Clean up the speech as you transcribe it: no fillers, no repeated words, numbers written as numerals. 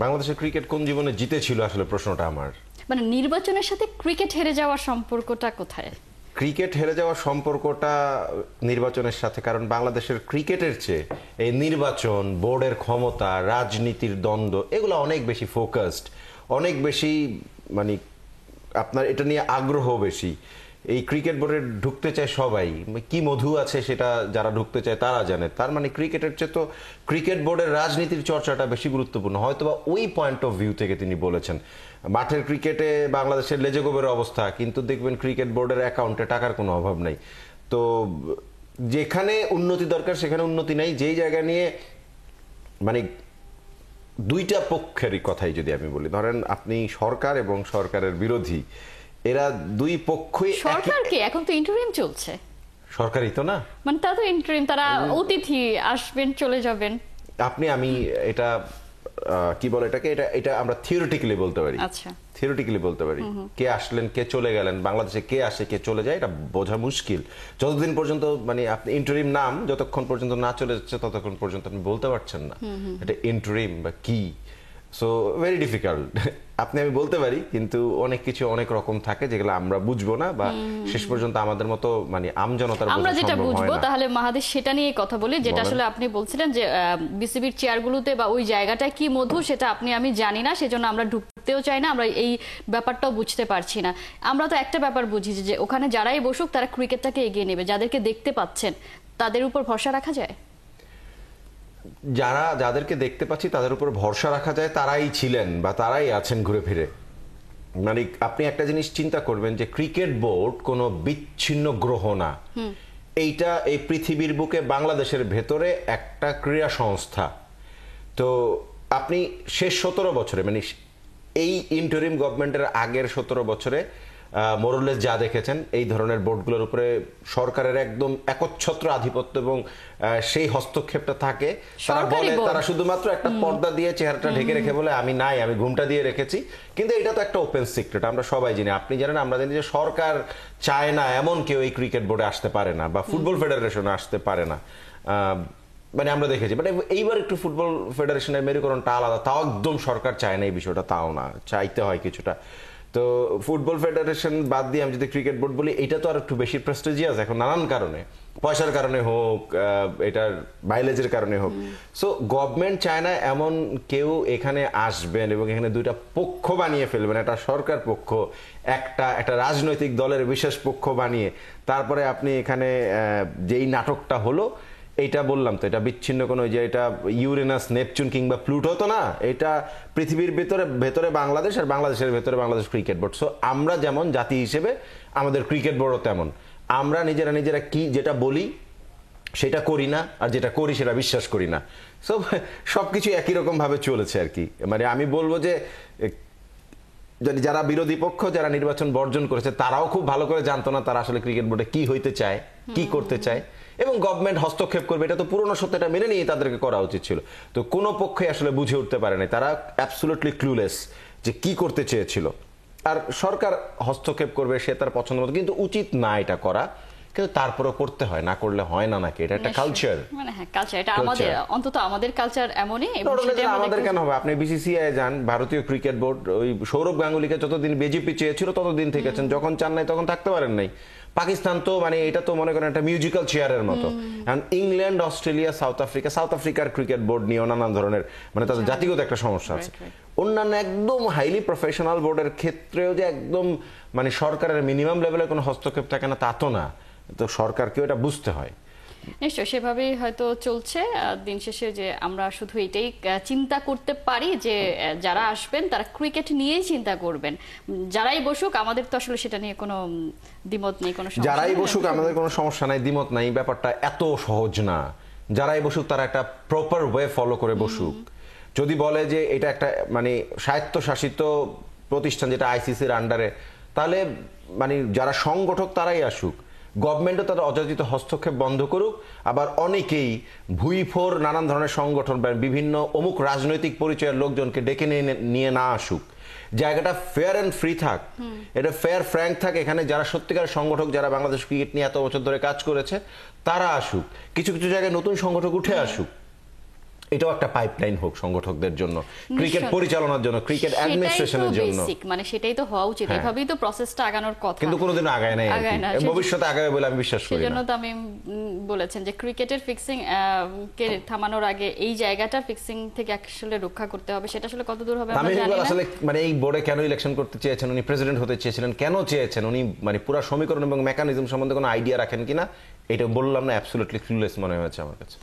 বাংলাদেশের ক্রিকেট কোন জীবনে জিতেছিল আসলে প্রশ্নটা আমার। মানে নির্বাচনের সাথে ক্রিকেট হেরে যাওয়ার সম্পর্কটা কোথায়? ক্রিকেট হেরে যাওয়ার সম্পর্কটা নির্বাচনের সাথে, কারণ বাংলাদেশের ক্রিকেটের চেয়ে এই নির্বাচন, বোর্ডের ক্ষমতা, রাজনীতির দ্বন্দ্ব এগুলো অনেক বেশি ফোকাসড, অনেক বেশি মানে আপনার এটা নিয়ে আগ্রহ বেশি। এই ক্রিকেট বোর্ডে ঢুকতে চায় সবাই, কি মধু আছে সেটা যারা ঢুকতে চায় তারা জানে। তার মানে ক্রিকেটের চেয়ে তো ক্রিকেট বোর্ডের রাজনীতির চর্চাটা বেশি গুরুত্বপূর্ণ, হয়তোবা ওই পয়েন্ট অফ ভিউ থেকে তিনি বলেছেন। মাঠের ক্রিকেটে বাংলাদেশের লেজেগোবের অবস্থা, কিন্তু দেখবেন ক্রিকেট বোর্ডের অ্যাকাউন্টে টাকার কোনো অভাব নাই। তো যেখানে উন্নতি দরকার সেখানে উন্নতি নাই। যেই জায়গা নিয়ে মানে দুইটা পক্ষেরই কথাই যদি আমি বলি, ধরেন আপনি সরকার এবং সরকারের বিরোধী, এরা দুই পক্ষই। সরকার কি এখন তো ইন্টারিম চলছে, সরকারই তো না, মানে তা তো ইন্টারিম, তারা অতিথি আসবেন চলে যাবেন। আমি এটা কি বলে এটাকে, এটা আমরা থিওরিটিক্যালি বলতে পারি। আচ্ছা, থিওরিটিক্যালি বলতে পারি কে আসলেন কে চলে গেলেন, বাংলাদেশে কে আসে কে চলে যায় এটা বোঝা মুশকিল। যতদিন পর্যন্ত মানে আপনি ইন্টারিম নাম যতক্ষণ পর্যন্ত না চলে যাচ্ছে ততক্ষণ পর্যন্ত আপনি বলতে পারছেন না এটা ইন্টারিম বা কি। So very difficult. আপনি আমি বলতে পারি, কিন্তু অনেক কিছু অনেক রকম থাকে যেগুলো আমরা বুঝবো না, বা শেষ পর্যন্ত আমাদের মতো মানে আমজনতার আমরা যেটা বুঝবো। তাহলে মাহাদি সেটা নিয়ে কথা বলি, যেটা আসলে আপনি বলছিলেন যে বিসিবির চেয়ারগুলোতে বা ওই জায়গাটায় কি মধু সেটা আপনি আমি জানি না, সেজন্য আমরা ঢুকতেও চাই না, আমরা এই ব্যাপারটাও বুঝতে পারছি না। আমরা তো একটা ব্যাপার বুঝি যে ওখানে যারাই বসুক তারা ক্রিকেটটাকে এগিয়ে নেবে, যাদেরকে দেখতে পাচ্ছেন তাদের উপর ভরসা রাখা যায়। যাদেরকে দেখতে পাচ্ছি তাদের উপর ভরসা রাখা যায়, তারাই ছিলেন বা তারাই আছেন ঘুরে ফিরে। মানে আপনি একটা জিনিস চিন্তা করবেন যে ক্রিকেট বোর্ড কোনো বিচ্ছিন্ন গ্রহ না। এইটা এই পৃথিবীর বুকে বাংলাদেশের ভেতরে একটা ক্রীড়া সংস্থা। তো আপনি শেষ 17 বছরে মানে এই ইন্টারিম গভর্নমেন্টের আগের 17 বছরে মোরলেস যা দেখেছেন, এই ধরনের বোর্ডগুলোর উপরে সরকারের একদম একচ্ছত্র আধিপত্য এবং সেই হস্তক্ষেপটা থাকে। তারা বলে তারা শুধুমাত্র একটা পর্দা দিয়ে চেহারাটা ঢেকে রেখে বলে আমি নাই, আমি ঘুমটা দিয়ে রেখেছি। কিন্তু এটা তো একটা ওপেন সিক্রেট, আমরা সবাই জানি, আপনি জানেন, আমরা জানি যে সরকার চায় না এমন কেউ এই ক্রিকেট বোর্ডে আসতে পারে না বা ফুটবল ফেডারেশনে আসতে পারে না। মানে আমরা দেখেছি, মানে এইবার একটু ফুটবল ফেডারেশনের মেরুকরণটা আলাদা, তাও একদম সরকার চায় না এই বিষয়টা, তাও না, চাইতে হয় কিছুটা। তো ফুটবল ফেডারেশন বাদ দিয়ে আমি যদি ক্রিকেট বোর্ড বলি, এটা তো আর একটু বেশি প্রেস্টিজিয়াস এখন নানান কারণে, পয়সার কারণে হোক, এটার মাইলেজের কারণে হোক। সো গভর্নমেন্ট চায় না এমন কেউ এখানে আসবেন এবং এখানে দুইটা পক্ষ বানিয়ে ফেলবেন, একটা সরকার পক্ষ, একটা রাজনৈতিক দলের বিশেষ পক্ষ বানিয়ে তারপরে আপনি এখানে যেই নাটকটা হলো, এইটা বললাম তো, এটা বিচ্ছিন্ন কোনো, যে এটা ইউরেনাস নেপচুন কিংবা প্লুটো তো না, এটা পৃথিবীর ভেতরে বাংলাদেশ, আর বাংলাদেশের ভেতরে বাংলাদেশ ক্রিকেট বোর্ড। সো আমরা যেমন জাতি হিসেবে আমাদের ক্রিকেট বোর্ডও তেমন। আমরা নিজেরা কি যেটা বলি সেটা করি না, আর যেটা করি সেটা বিশ্বাস করি না। সো সবকিছু একই রকম ভাবে চলেছে আর কি। মানে আমি বলবো যে যারা বিরোধী পক্ষ, যারা নির্বাচন বর্জন করেছে, তারাও খুব ভালো করে জানতো না তারা আসলে ক্রিকেট বোর্ডে কি হইতে চায়, কি করতে চায়, এবং গভর্নমেন্ট হস্তক্ষেপ করবে এটা তো পুরনো সত্যটা মেনে নিয়ে তাদেরকে করা উচিত ছিল। তো কোনো পক্ষে আসলে বুঝে উঠতে পারে নাই, তারা অ্যাবসলিউটলি ক্লুলেস যে কি করতে চেয়েছিল। আর সরকার হস্তক্ষেপ করবে সে তার পছন্দ মতো, কিন্তু উচিত না এটা করা, কিন্তু তারপরে করতে হয়, না করলে হয় না নাকি, এটা একটা কালচার। মানে হ্যাঁ, কালচার, এটা আমাদের, অন্তত আমাদের কালচার এমনই। আমাদের কেন হবে, আপনি বিসিসিআই যান, ভারতীয় ক্রিকেট বোর্ড, ওই সৌরভ গাঙ্গুলিকে যতদিন বিজেপি চেয়েছিল ততদিন থেকেছেন, যখন চান নাই তখন থাকতে পারেন নাই। পাকিস্তান তো মানে এটা তো মনে করেন একটা মিউজিক্যাল চেয়ারের মতো। ইংল্যান্ড, অস্ট্রেলিয়া, সাউথ আফ্রিকার ক্রিকেট বোর্ড নিয়ে নানান ধরনের মানে তাদের জাতিগত একটা সমস্যা আছে। অন্যান্য একদম হাইলি প্রফেশনাল বোর্ডের ক্ষেত্রেও যে একদম মানে সরকারের মিনিমাম লেভেলে কোনো হস্তক্ষেপ থাকে না তা তো না। তো সরকারকেও এটা বুঝতে হয়। নিশ্চয়ই সেভাবেই হয়তো চলছে। দিন শেষে যে আমরা শুধু এটাই চিন্তা করতে পারি যে যারা আসবেন তারা ক্রিকেট নিয়েই চিন্তা করবেন, যারাই বসুক আমাদের তো আসলে সেটা নিয়ে কোনো দ্বিমত নেই, কোনো সমস্যা। যারাই বসুক আমাদের কোনো সমস্যা নাই, দ্বিমত নাই, ব্যাপারটা এত সহজ না। যারাই বসুক তারা একটা প্রপার ওয়ে ফলো করে বসুক। যদি বলে যে এটা একটা মানে স্বায়ত্তশাসিত প্রতিষ্ঠান যেটা আইসিসির আন্ডারে, তাহলে মানে যারা সংগঠক তারাই আসুক, গভর্নমেন্টও তাদের অযাচিত হস্তক্ষেপ বন্ধ করুক। আবার অনেকেই ভুইফোর নানান ধরনের সংগঠন বিভিন্ন অমুক রাজনৈতিক পরিচয়ের লোকজনকে ডেকে নিয়ে না আসুক, জায়গাটা ফেয়ার অ্যান্ড ফ্রি থাক, এটা ফেয়ার ফ্র্যাঙ্ক থাক। এখানে যারা সত্যিকার সংগঠক, যারা বাংলাদেশ ক্রিকেট নিয়ে এত বছর ধরে কাজ করেছে তারা আসুক, কিছু কিছু জায়গায় নতুন সংগঠক উঠে আসুক। এটাও একটা পাইপলাইন হোক সংগঠকদের জন্য, ক্রিকেট নিশ্চয়ই। পরিচালনার জন্য, ক্রিকেট সেটাই তো অ্যাডমিনিস্ট্রেশনের জন্য। basic, মানে সেটাই তো হওয়া উচিত, হ্যাঁ। এভাবেই তো প্রসেসটা আগানোর কথা। কিন্তু কোনোদিনও আগায় নাই আর কি। আগায় না, ভবিষ্যতে আগাবে বলে আমি বিশ্বাস করি সেজন্য না। তো আমি বলেছেন যে ক্রিকেটের ফিক্সিং কে থামানোর আগে এই জায়গাটা ফিক্সিং থেকে আসলে রক্ষা করতে হবে, সেটা আসলে কতদূর হবে আমরা তামিম জানি ইকবাল না। আসলে মানে এই বোর্ডে কেন ইলেকশন করতে চেয়েছেন, উনি প্রেসিডেন্ট হতে চেয়েছিলেন, কেন চেয়েছেন, উনি মানে পুরো সমীকরণ এবং মেকানিজম সম্বন্ধে কোনো আইডিয়া রাখেন কিনা এটা বললাম না, অ্যাবসলিউটলি ক্লুলেস মনে হয়েছে আমার কাছে।